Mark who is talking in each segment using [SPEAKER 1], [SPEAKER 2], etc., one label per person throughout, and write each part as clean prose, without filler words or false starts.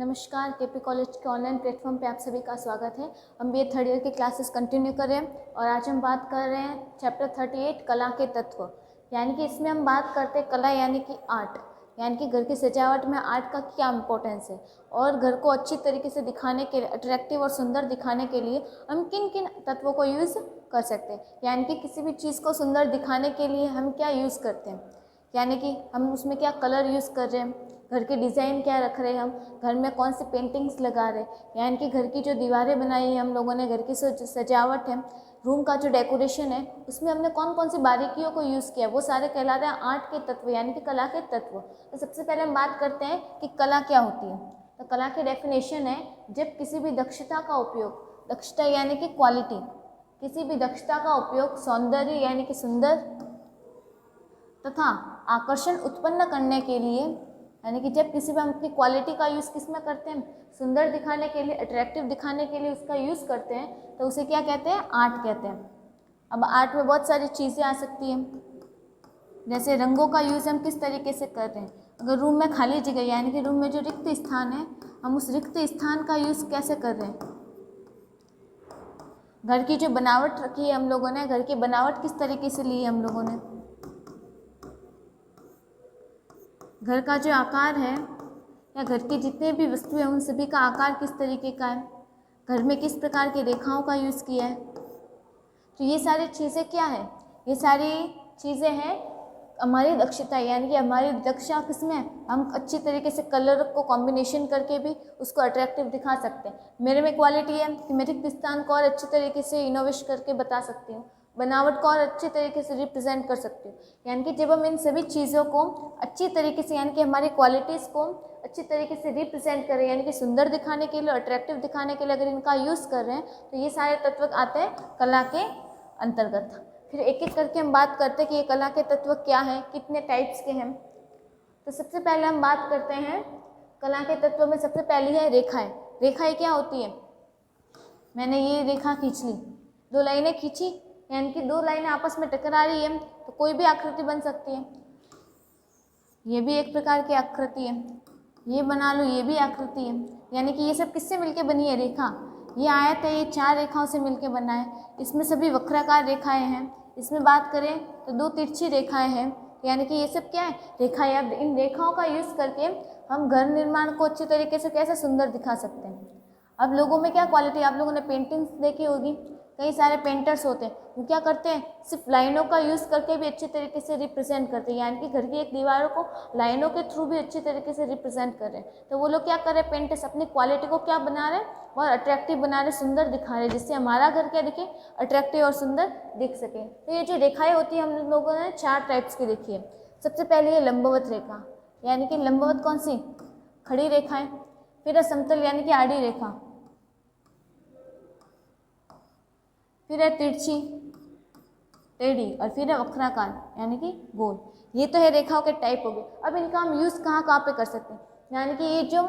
[SPEAKER 1] नमस्कार, KP college के online platform पे आप सभी का स्वागत है। हम बीए थर्ड ईयर की क्लासेस कंटिन्यू कर रहे हैं और आज हम बात कर रहे हैं चैप्टर 38 कला के तत्व। यानी कि इसमें हम बात करते हैं कला यानी कि आर्ट, यानी कि घर की सजावट में आर्ट का क्या इम्पोर्टेंस है और घर को अच्छी तरीके से दिखाने के लिए, अट्रैक्टिव और सुंदर दिखाने के लिए हम किन किन तत्वों को यूज़ कर सकते हैं। यानी कि किसी भी चीज़ को सुंदर दिखाने के लिए हम क्या यूज़ करते हैं, यानी कि हम उसमें क्या कलर यूज़ कर रहे हैं, घर के डिज़ाइन क्या रख रहे हैं, हम घर में कौन सी पेंटिंग्स लगा रहे हैं, यानी कि घर की जो दीवारें बनाई है हम लोगों ने, घर की सजावट है, रूम का जो डेकोरेशन है, उसमें हमने कौन कौन सी बारीकियों को यूज़ किया, वो सारे कहलाते हैं आर्ट के तत्व यानी कि कला के तत्व। तो सबसे पहले हम बात करते हैं कि कला क्या होती है। तो कला की डेफिनेशन है जब किसी भी दक्षता का उपयोग, दक्षता यानी कि क्वालिटी, किसी भी दक्षता का उपयोग सौंदर्य यानी कि सुंदर तथा आकर्षण उत्पन्न करने के लिए, यानी कि जब किसी भी हम अपनी क्वालिटी का यूज़ किस में करते हैं, सुंदर दिखाने के लिए, अट्रैक्टिव दिखाने के लिए उसका यूज़ करते हैं, तो उसे क्या कहते हैं, आर्ट कहते हैं। अब आर्ट में बहुत सारी चीज़ें आ सकती हैं, जैसे रंगों का यूज़ हम किस तरीके से कर रहे हैं। अगर रूम में खाली जगह यानी कि रूम में जो रिक्त स्थान है, हम उस रिक्त स्थान का यूज़ कैसे कर रहे हैं। घर की जो बनावट रखी है हम लोगों ने, घर की बनावट किस तरीके से ली है हम लोगों ने, घर का जो आकार है या घर के जितने भी वस्तु हैं उन सभी का आकार किस तरीके का है, घर में किस प्रकार की रेखाओं का यूज़ किया है। तो ये सारी चीज़ें क्या है, ये सारी चीज़ें हैं हमारी दक्षता, यानी कि हमारी दक्षा किसमें, हम अच्छी तरीके से कलर को कॉम्बिनेशन करके भी उसको अट्रैक्टिव दिखा सकते हैं। मेरे में क्वालिटी है कि मैं रिक्त स्थान को और अच्छी तरीके से इनोवेट करके बता सकती हूँ, बनावट को और अच्छे तरीके से रिप्रेजेंट कर सकती हूँ। यानी कि जब हम इन सभी चीज़ों को अच्छी तरीके से, यानी कि हमारी क्वालिटीज़ को अच्छी तरीके से रिप्रेजेंट करें, यानी कि सुंदर दिखाने के लिए, अट्रैक्टिव दिखाने के लिए अगर इनका यूज़ कर रहे हैं, तो ये सारे तत्व आते हैं कला के अंतर्गत। फिर एक एक करके हम बात करते हैं कि ये कला के तत्व क्या हैं, कितने टाइप्स के हैं। तो सबसे पहले हम बात करते हैं कला के तत्व में, सबसे पहली है रेखाएं। रेखाएं क्या होती है, मैंने ये रेखा खींच ली, दो लाइनें खींची, यानी कि दो लाइनें आपस में टकरा रही है तो कोई भी आकृति बन सकती है। ये भी एक प्रकार की आकृति है, ये बना लो, ये भी आकृति है। यानी कि ये सब किससे मिलके बनी है, रेखा। ये आयत है, ये चार रेखाओं से मिलके बना है। इसमें सभी वक्राकार रेखाएं हैं। इसमें बात करें तो दो तिरछी रेखाएं हैं। यानी कि ये सब क्या है, रेखाएं। अब इन रेखाओं का यूज़ करके हम घर निर्माण को अच्छी तरीके से कैसे सुंदर दिखा सकते हैं। अब लोगों में क्या क्वालिटी, आप लोगों ने पेंटिंग्स देखी होगी, कई सारे पेंटर्स होते हैं, वो क्या करते हैं, सिर्फ लाइनों का यूज़ करके भी अच्छी तरीके से रिप्रेजेंट करते हैं। यानी कि घर की एक दीवारों को लाइनों के थ्रू भी अच्छी तरीके से रिप्रेजेंट कर रहे हैं। तो वो लोग क्या कर रहे हैं, पेंटर्स अपनी क्वालिटी को क्या बना रहे हैं, बहुत अट्रैक्टिव बना रहे, सुंदर दिखा रहे हैं, जिससे हमारा घर क्या दिखे, अट्रैक्टिव और सुंदर दिख सके। तो ये जो रेखाएँ होती है हम लोगों ने चार टाइप्स की देखी है। सबसे पहले है लंबवत रेखा, यानी कि लंबवत कौन सी, खड़ी रेखाएं। फिर है समतल यानी कि आड़ी रेखा, फिर है तिरछी, टेढ़ी, और फिर है वक्राकार यानी कि गोल। ये तो है रेखाओं के टाइप हो गए। अब इनका हम यूज़ कहाँ कहाँ पे कर सकते हैं, यानी कि ये जो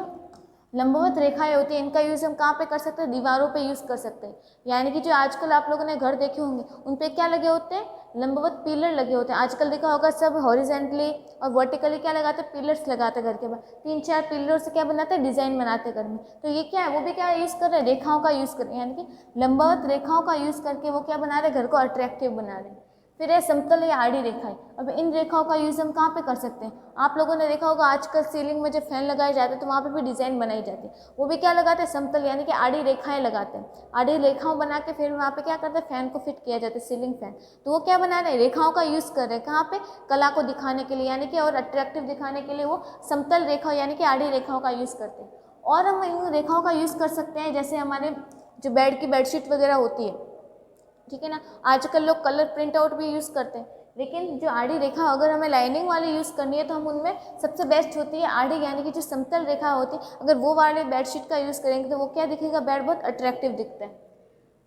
[SPEAKER 1] लंबवत रेखाएं होती हैं इनका यूज़ हम कहाँ पे कर सकते हैं, दीवारों पे यूज़ कर सकते हैं। यानी कि जो आजकल आप लोगों ने घर देखे होंगे उन पे क्या लगे होते हैं, लंबवत पिलर लगे होते हैं। आजकल देखा होगा सब हॉरिजेंटली और वर्टिकली क्या लगाते हैं, पिलर्स लगाते हैं घर के बाहर, 3-4 पिलर से क्या बनाते हैं, डिज़ाइन बनाते हैं घर में। तो ये क्या है, वो भी क्या यूज़ कर रहे हैं, रेखाओं का यूज़ कर रहे हैं, यानी कि लंबवत रेखाओं का यूज़ करके वो क्या बना रहे हैं, घर को अट्रैक्टिव बना रहे हैं। फिर है समतल या आड़ी रेखाएं। अब इन रेखाओं का यूज़ हम कहाँ पे कर सकते हैं, आप लोगों ने देखा होगा आजकल सीलिंग में जो फैन लगाए जाते हैं तो वहाँ पे भी डिज़ाइन बनाई जाती है, वो भी क्या लगाते हैं, समतल यानी कि आड़ी रेखाएं लगाते हैं। आड़ी रेखाओं बना के फिर वहाँ पे क्या करते हैं, फैन को फिट किया जाता है, सीलिंग फैन। तो वो क्या बना रहे हैं, रेखाओं का यूज़ कर रहे हैं, कहाँ पे, कला को दिखाने के लिए, यानी कि और अट्रैक्टिव दिखाने के लिए वो समतल रेखा यानी कि आड़ी रेखाओं का यूज़ करते हैं। और हम इन रेखाओं का यूज़ कर सकते हैं जैसे हमारे जो बेड की बेडशीट वगैरह होती है, ठीक है ना, आजकल लोग कलर प्रिंट आउट भी यूज़ करते हैं, लेकिन जो आड़ी रेखा अगर हमें लाइनिंग वाली यूज़ करनी है तो हम उनमें सबसे बेस्ट होती है आड़ी, यानी कि जो समतल रेखा होती है, अगर वो वाले बेडशीट का यूज़ करेंगे तो वो क्या दिखेगा, बेड बहुत अट्रैक्टिव दिखता है।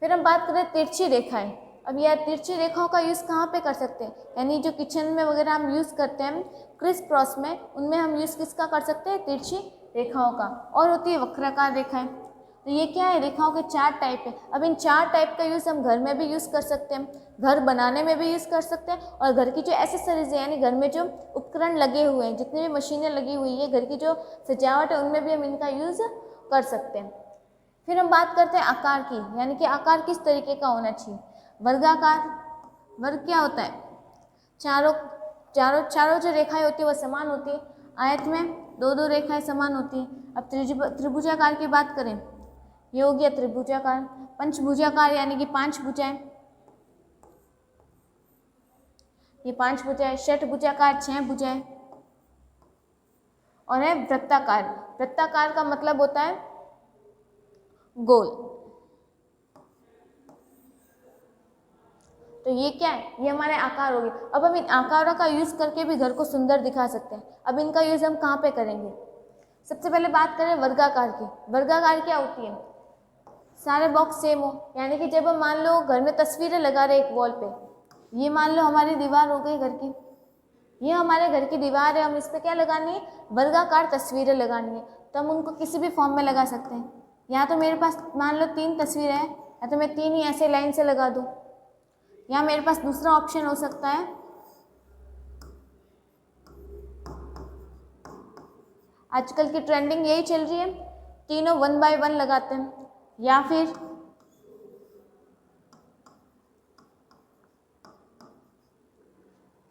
[SPEAKER 1] फिर हम बात करें तिरछी रेखाएं। अब यह तिरछी रेखाओं का यूज़ कहाँ पे कर सकते हैं, यानी जो किचन में वगैरह हम यूज़ करते हैं क्रिस क्रॉस में, उनमें हम यूज़ किसका कर सकते हैं, तिरछी रेखाओं का। और होती है वक्राकार रेखाएं। तो ये क्या है, रेखाओं के 4 टाइप है। अब इन 4 टाइप का यूज़ हम घर में भी यूज़ कर सकते हैं, घर बनाने में भी यूज़ कर सकते हैं, और घर की जो एसेसरीज है यानी घर में जो उपकरण लगे हुए हैं, जितनी भी मशीनें लगी हुई है, घर की जो सजावट है, उनमें भी हम इनका यूज़ कर सकते हैं। फिर हम बात करते हैं आकार की, यानी कि आकार किस तरीके का होना चाहिए। वर्गाकार, वर्ग क्या होता है, चारों जो रेखाएं होती है वह समान होती है। आयत में 2 रेखाएं समान होती हैं। अब त्रिभुजाकार की बात करें, ये हो गया त्रिभुजाकार। पंचभुजाकार यानी कि 5 भुजाएं, ये 5 भुजाएं। षटभुजाकार 6 भुजाएं, और है वृत्ताकार। वृत्ताकार का मतलब होता है गोल। तो ये क्या है, ये हमारे आकार हो गए। अब हम इन आकारों का यूज़ करके भी घर को सुंदर दिखा सकते हैं। अब इनका यूज़ हम कहाँ पे करेंगे, सबसे पहले बात करें वर्गाकार की। वर्गाकार क्या होती है, सारे बॉक्स सेम हो, यानी कि जब हम मान लो घर में तस्वीरें लगा रहे एक वॉल पे, ये मान लो हमारी दीवार हो गई घर की, ये हमारे घर की दीवार है, हम इस पर क्या लगानी है, वर्गाकार तस्वीरें लगानी है। तो हम उनको किसी भी फॉर्म में लगा सकते हैं। यहाँ तो मेरे पास मान लो 3 तस्वीरें हैं, या तो मैं 3 ही ऐसे लाइन से लगा दूँ, या मेरे पास दूसरा ऑप्शन हो सकता है, आजकल की ट्रेंडिंग यही चल रही है, तीनों 1 बाय 1 लगाते हैं, या फिर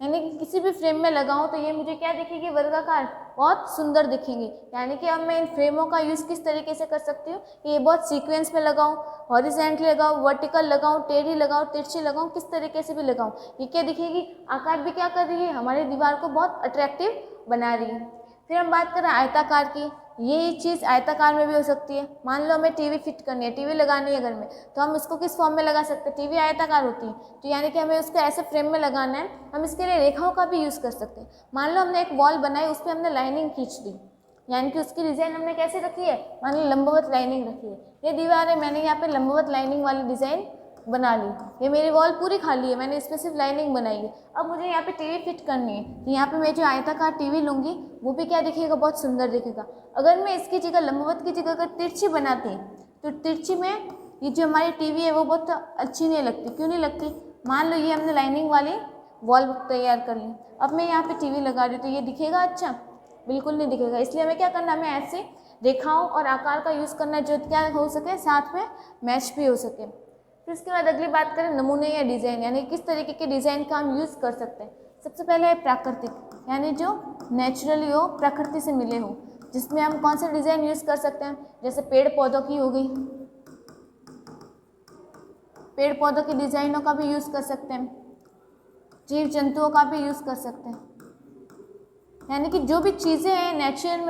[SPEAKER 1] यानी कि किसी भी फ्रेम में लगाऊं तो ये मुझे क्या दिखेगी, वर्गाकार, बहुत सुंदर दिखेंगी। यानी कि अब मैं इन फ्रेमों का यूज़ किस तरीके से कर सकती हूँ, ये बहुत सीक्वेंस में लगाऊं, हॉरिजेंटली लगाऊं, वर्टिकल लगाऊं, टेढ़ी लगाऊं, तिरछी लगाऊं, किस तरीके से भी लगाऊं, ये क्या दिखेगी, आकार भी क्या कर रही है, हमारी दीवार को बहुत अट्रैक्टिव बना रही है। फिर हम बात करें आयताकार की, ये चीज़ आयताकार में भी हो सकती है। मान लो हमें टीवी फिट करनी है, टीवी लगानी है घर में, तो हम इसको किस फॉर्म में लगा सकते हैं, टीवी आयताकार होती है, तो यानी कि हमें उसको ऐसे फ्रेम में लगाना है। हम इसके लिए रेखाओं का भी यूज़ कर सकते हैं। मान लो हमने एक वॉल बनाई, उस पर हमने लाइनिंग खींच दी, यानी कि उसकी डिज़ाइन हमने कैसे रखी है, मान लो लंबवत लाइनिंग रखी है। ये दीवार है, मैंने यहाँ पे लंबवत लाइनिंग वाली डिज़ाइन बना ली, ये मेरी वॉल पूरी खाली है, मैंने इस पर सिर्फ लाइनिंग बनाई है। अब मुझे यहाँ पे टीवी फिट करनी है, तो यहाँ पे मैं जो आयताकार टीवी लूँगी वो भी क्या दिखेगा, बहुत सुंदर दिखेगा। अगर मैं इसकी जगह लंबवत की जगह अगर तिरछी बनाती, तो तिरछी में ये जो हमारी टीवी है वो बहुत अच्छी नहीं लगती। क्यों नहीं लगती, मान लो ये हमने लाइनिंग वाली वॉल तैयार कर ली, अब मैं यहाँ पे टीवी लगा रही हूँ, तो ये दिखेगा अच्छा, बिल्कुल नहीं दिखेगा। इसलिए हमें क्या करना है, हमें ऐसे रेखाओं और आकार का यूज़ करना है जो क्या हो सके, साथ में मैच भी हो सके। फिर उसके बाद अगली बात करें नमूने या डिज़ाइन, यानी किस तरीके के डिज़ाइन का हम यूज़ कर सकते हैं। सबसे पहले है प्राकृतिक, यानी जो नेचुरली हो, प्रकृति से मिले हो, जिसमें हम कौन सा डिज़ाइन यूज़ कर सकते हैं, जैसे पेड़ पौधों की हो गई, पेड़ पौधों के डिज़ाइनों का भी यूज़ कर सकते हैं, जीव जंतुओं का भी यूज़ कर सकते हैं। यानी कि जो भी चीज़ें हैं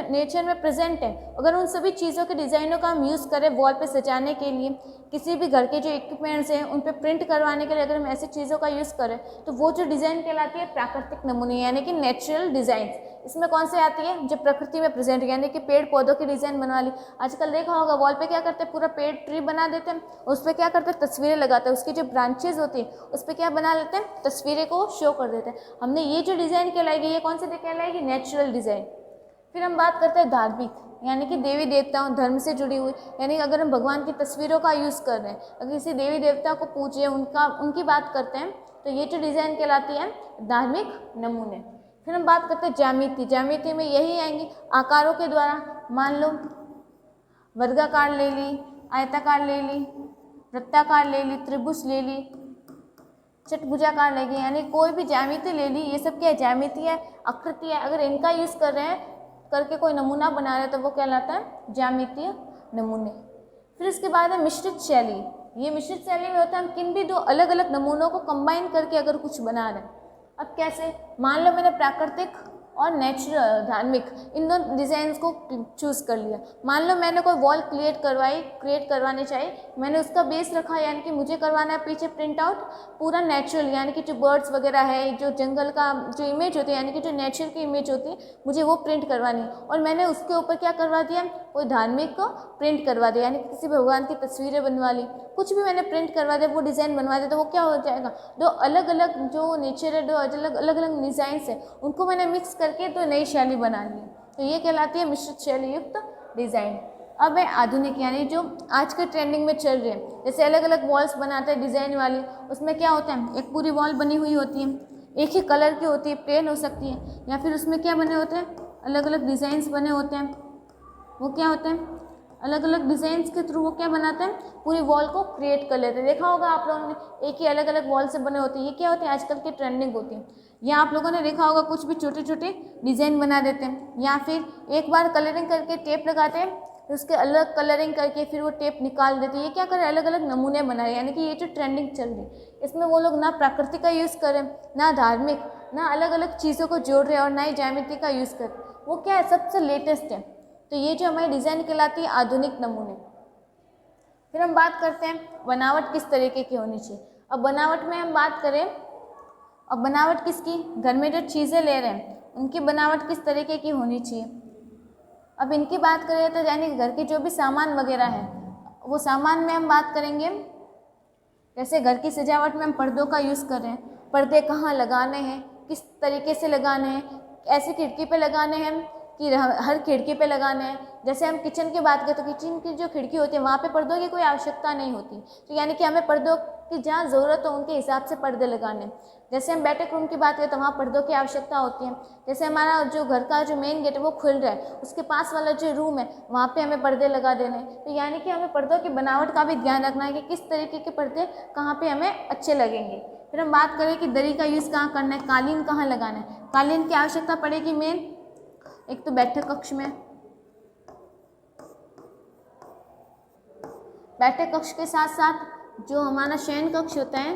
[SPEAKER 1] नेचर में प्रेजेंट है, अगर उन सभी चीज़ों के डिज़ाइनों का हम यूज़ करें वॉल पे सजाने के लिए, किसी भी घर के जो इक्विपमेंट्स हैं उन पे प्रिंट करवाने के लिए अगर हम ऐसी चीज़ों का यूज़ करें, तो वो जो डिज़ाइन कहलाती है प्राकृतिक नमूने, यानी कि नेचुरल डिज़ाइन। इसमें कौन से आती है, जो प्रकृति में प्रेजेंट, यानी कि पेड़ पौधों की डिज़ाइन बना ली। आजकल देखा होगा वॉल पे क्या करते हैं, पूरा पेड़ ट्री बना देते हैं, उस पर क्या करते हैं, तस्वीरें लगाते हैं, उसकी जो ब्रांचेज होती है उस पर क्या बना लेते हैं, तस्वीरें को शो कर देते हैं। हमने ये जो डिज़ाइन कहलाएगी, ये कौन सी कहलाएगी, नेचुरल डिज़ाइन। फिर हम बात करते हैं धार्मिक, यानी कि देवी देवताओं, धर्म से जुड़ी हुई, यानी अगर हम भगवान की तस्वीरों का यूज़ कर रहे हैं, अगर किसी देवी देवता को पूजिए, उनकी बात करते हैं, तो ये जो डिज़ाइन कहलाती है धार्मिक नमूने। फिर हम बात करते हैं ज्यामिति। ज्यामिति में यही आएंगी आकारों के द्वारा, मान लो वर्गाकार ले ली, आयताकार ले ली, वृत्ताकार ले ली, त्रिभुज ले ली, चतुर्भुजाकार ले गई, यानी कोई भी ज्यामिति ले ली। ये सब क्या है, ज्यामिति है, आकृति है, अगर इनका यूज़ कर रहे हैं, करके कोई नमूना बना रहे हैं, तो वो कहलाता है ज्यामितीय नमूने। फिर इसके बाद है मिश्रित शैली। ये मिश्रित शैली में होता है हम किन भी 2 अलग अलग नमूनों को कंबाइन करके अगर कुछ बना रहे हैं। अब कैसे, मान लो मैंने प्राकृतिक और नेचुरल धार्मिक इन दोनों डिज़ाइंस को चूज़ कर लिया। मान लो मैंने कोई वॉल क्रिएट करवानी चाहिए, मैंने उसका बेस रखा, यानी कि मुझे करवाना है पीछे प्रिंट आउट पूरा नेचुरल, यानी कि जो बर्ड्स वगैरह है, जो जंगल का जो इमेज होती है, यानी कि जो नेचर की इमेज होती है, मुझे वो प्रिंट करवानी है। और मैंने उसके ऊपर क्या करवा दिया, कोई धार्मिक को प्रिंट करवा दिया, यानी कि किसी भगवान की तस्वीरें बनवा ली, कुछ भी मैंने प्रिंट करवा दिया, वो डिज़ाइन बनवा दिया, तो वो क्या हो जाएगा, 2 अलग अलग जो नेचर है, 2 अलग अलग डिज़ाइंस है, उनको मैंने मिक्स करके तो नई शैली बना ली। तो ये कहलाती है मिश्रित शैली युक्त डिज़ाइन। अब है आधुनिक, यानी जो आज के ट्रेंडिंग में चल रहे हैं, जैसे अलग अलग वॉल्स बनाते हैं डिज़ाइन वाली, उसमें क्या होता है, एक पूरी वॉल बनी हुई होती है, एक ही कलर की होती है, प्लेन हो सकती है, या फिर उसमें क्या बने होते हैं, अलग अलग डिज़ाइंस बने होते हैं। वो क्या होते हैं, अलग अलग डिज़ाइंस के थ्रू वो क्या बनाते हैं, पूरी वॉल को क्रिएट कर लेते हैं। देखा होगा आप लोगों ने, एक ही अलग अलग वॉल से बने होते हैं। ये क्या होते हैं, आजकल की ट्रेंडिंग होती है। या आप लोगों ने देखा होगा कुछ भी छोटे छोटे डिज़ाइन बना देते हैं, या फिर एक बार कलरिंग करके टेप लगाते हैं, फिर उसके अलग कलरिंग करके फिर वो टेप निकाल देते हैं। ये क्या करें, अलग अलग नमूने बनाए, यानी कि ये जो ट्रेंडिंग चल रही है, इसमें वो लोग ना प्रकृति का यूज़ करें, ना धार्मिक, ना अलग अलग चीज़ों को जोड़ रहे हैं, और ना ही ज्यामिति का यूज़ करें। वो क्या है, सबसे लेटेस्ट है। तो ये जो हमारी डिज़ाइन कहलाती है आधुनिक नमूने। फिर हम बात करते हैं बनावट किस तरीके की होनी चाहिए। अब बनावट में हम बात करें, अब बनावट किसकी, घर में जो चीज़ें ले रहे हैं उनकी बनावट किस तरीके की होनी चाहिए। अब इनकी बात करें तो यानी घर के जो भी सामान वगैरह है, वो सामान में हम बात करेंगे, जैसे घर की सजावट में हम पर्दों का यूज़ कर रहे हैं, पर्दे कहाँ लगाने हैं, किस तरीके से लगाने हैं, ऐसी खिड़की पे लगाने हैं कि हर खिड़की पे लगाने हैं। जैसे हम किचन की बात करें तो किचन की जो खिड़की होती है वहाँ पे पर्दों की कोई आवश्यकता नहीं होती, तो यानी कि हमें पर्दों की जहाँ ज़रूरत हो उनके हिसाब से पर्दे लगाने। जैसे हम बैठक रूम की बात करें तो वहाँ पर्दों की आवश्यकता होती है। जैसे हमारा जो घर का जो मेन गेट है वो खुल रहा है, उसके पास वाला जो रूम है वहाँ पे हमें पर्दे लगा देने हैं। तो यानी कि हमें पर्दों की बनावट का भी ध्यान रखना है कि किस तरीके के पर्दे कहाँ पे हमें अच्छे लगेंगे। फिर हम बात करें कि दरी का यूज़ कहाँ करना है, कालीन कहाँ लगाना है। कालीन की आवश्यकता पड़ेगी मेन एक तो बैठक कक्ष में, बैठक कक्ष के साथ साथ जो हमारा शयन कक्ष होता है,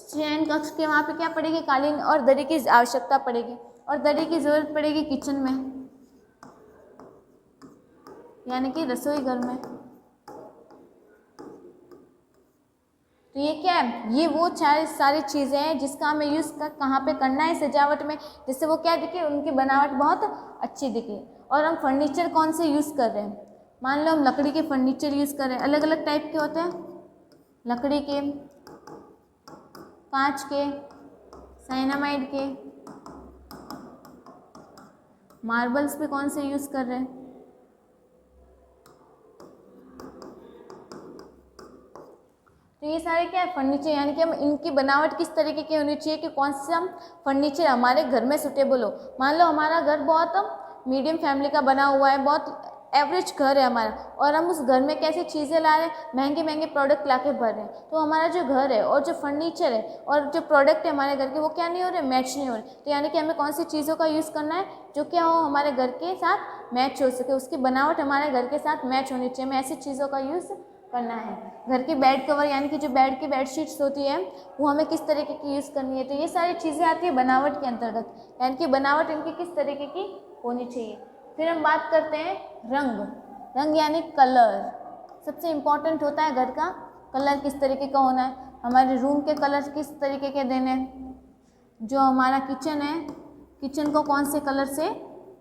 [SPEAKER 1] शयन कक्ष के वहाँ पे क्या पड़ेगी, कालीन और दरी की आवश्यकता पड़ेगी। और दरी की ज़रूरत पड़ेगी किचन में, यानी कि रसोई घर में। तो ये क्या है, ये वो सारी चीज़ें हैं जिसका हमें यूज़ कहाँ पे करना है सजावट में, जिससे वो क्या दिखे, उनकी बनावट बहुत अच्छी दिखे। और हम फर्नीचर कौन से यूज़ कर रहे हैं, मान लो हम लकड़ी के फर्नीचर यूज़ कर रहे हैं, अलग अलग टाइप के होते हैं, लकड़ी के, कांच के, साइनामाइड के, मार्बल्स पे कौन से यूज़ कर रहे हैं। तो ये सारे क्या है फर्नीचर, यानी कि हम इनकी बनावट किस तरीके की होनी चाहिए कि कौन सा हम फर्नीचर हमारे घर में सुटेबल हो। मान लो हमारा घर बहुत मीडियम फैमिली का बना हुआ है, बहुत एवरेज घर है हमारा, और हम उस घर में कैसी चीज़ें ला रहे हैं, महंगे महंगे प्रोडक्ट ला के भर रहे हैं, तो हमारा जो घर है और जो फर्नीचर है और जो प्रोडक्ट है हमारे घर के वो क्या नहीं हो रहे, मैच नहीं हो रहे। तो यानी कि हमें कौन सी चीज़ों का यूज़ करना है जो क्या हो, हमारे घर के साथ मैच हो सके, उसकी बनावट हमारे घर के साथ मैच होनी चाहिए, हमें ऐसी चीज़ों का यूज़ करना है। घर की बेड कवर, यानी कि जो बेड की बेडशीट्स होती है वो हमें किस तरीके की यूज़ करनी है। तो ये सारी चीज़ें आती है बनावट के अंतर्गत, यानी कि बनावट इनकी किस तरीके की होनी चाहिए। फिर हम बात करते हैं रंग, रंग यानी कलर, सबसे इम्पॉर्टेंट होता है घर का कलर किस तरीके का होना है, हमारे रूम के कलर किस तरीके के देने हैं, जो हमारा किचन है, किचन को कौन से कलर से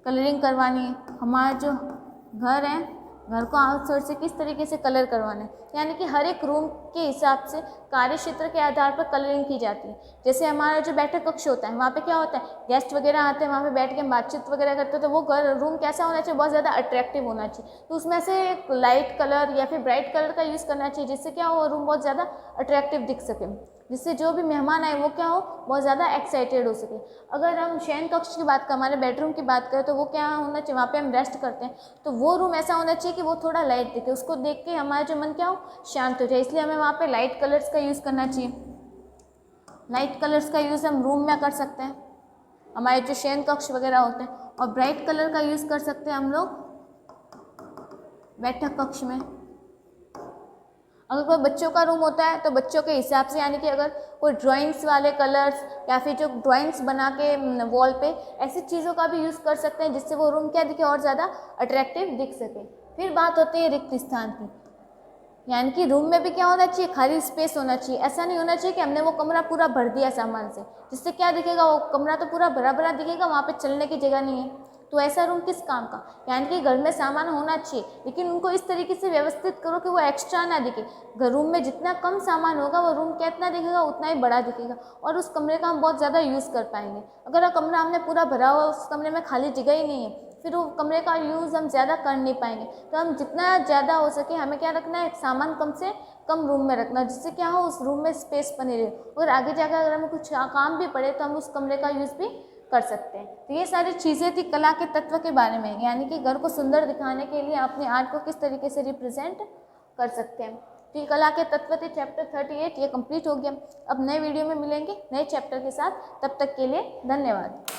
[SPEAKER 1] कलरिंग करवानी है, हमारा जो घर है, घर को आउटसाइड से किस तरीके से कलर करवाना है, यानी कि हर एक रूम के हिसाब से कार्य क्षेत्र के आधार पर कलरिंग की जाती है। जैसे हमारा जो बैठक कक्ष होता है वहाँ पे क्या होता है, गेस्ट वगैरह आते हैं, वहाँ पे बैठ के हम बातचीत वगैरह करते हैं, तो वो घर रूम कैसा होना चाहिए, बहुत ज़्यादा अट्रैक्टिव होना चाहिए। तो उसमें से एक लाइट कलर या फिर ब्राइट कलर का यूज़ करना चाहिए, जिससे क्या हो, रूम बहुत ज़्यादा अट्रैक्टिव दिख सके, जिससे जो भी मेहमान आए वो क्या हो, बहुत ज़्यादा एक्साइटेड हो सके। अगर हम शयन कक्ष की बात करें, हमारे बेडरूम की बात करें, तो वो क्या होना चाहिए, वहाँ पे हम रेस्ट करते हैं, तो वो रूम ऐसा होना चाहिए कि वो थोड़ा लाइट दिखे, उसको देख के हमारा जो मन क्या हो, शांत हो जाए, इसलिए हमें वहाँ पे लाइट कलर्स का यूज़ करना चाहिए। लाइट कलर्स का यूज़ हम रूम में कर सकते हैं, हमारे जो शयन कक्ष वगैरह होते हैं, और ब्राइट कलर का यूज़ कर सकते हैं हम लोग बैठक कक्ष में। अगर कोई बच्चों का रूम होता है तो बच्चों के हिसाब से, यानी कि अगर कोई ड्राइंग्स वाले कलर्स या फिर जो ड्राइंग्स बना के वॉल पे, ऐसी चीज़ों का भी यूज़ कर सकते हैं, जिससे वो रूम क्या दिखे, और ज़्यादा अट्रैक्टिव दिख सके। फिर बात होती है रिक्त स्थान की, यानी कि रूम में भी क्या होना चाहिए, खाली स्पेस होना चाहिए। ऐसा नहीं होना चाहिए कि हमने वो कमरा पूरा भर दिया सामान से, जिससे क्या दिखेगा, वो कमरा तो पूरा भरा भरा दिखेगा, वहाँ पे चलने की जगह नहीं है। तो ऐसा रूम किस काम का, यानी कि घर में सामान होना चाहिए, लेकिन उनको इस तरीके से व्यवस्थित करो कि वो एक्स्ट्रा ना दिखे। घर रूम में जितना कम सामान होगा वो रूम कितना दिखेगा, उतना ही बड़ा दिखेगा, और उस कमरे का हम बहुत ज़्यादा यूज़ कर पाएंगे। अगर कमरा हमने पूरा भरा हुआ, उस कमरे में खाली जगह ही नहीं है, फिर वो कमरे का यूज़ हम ज़्यादा कर नहीं पाएंगे। तो हम जितना ज़्यादा हो सके हमें क्या रखना है, सामान कम से कम रूम में रखना, जिससे क्या हो उस रूम में स्पेस बनी रहे, और आगे जाकर अगर हमें कुछ काम भी पड़े तो हम उस कमरे का यूज़ भी कर सकते हैं। तो ये सारी चीज़ें थी कला के तत्व के बारे में, यानी कि घर को सुंदर दिखाने के लिए अपने आर्ट को किस तरीके से रिप्रेजेंट कर सकते हैं। तो ये कला के तत्व थे चैप्टर 38, ये कंप्लीट हो गया। अब नए वीडियो में मिलेंगे नए चैप्टर के साथ, तब तक के लिए धन्यवाद।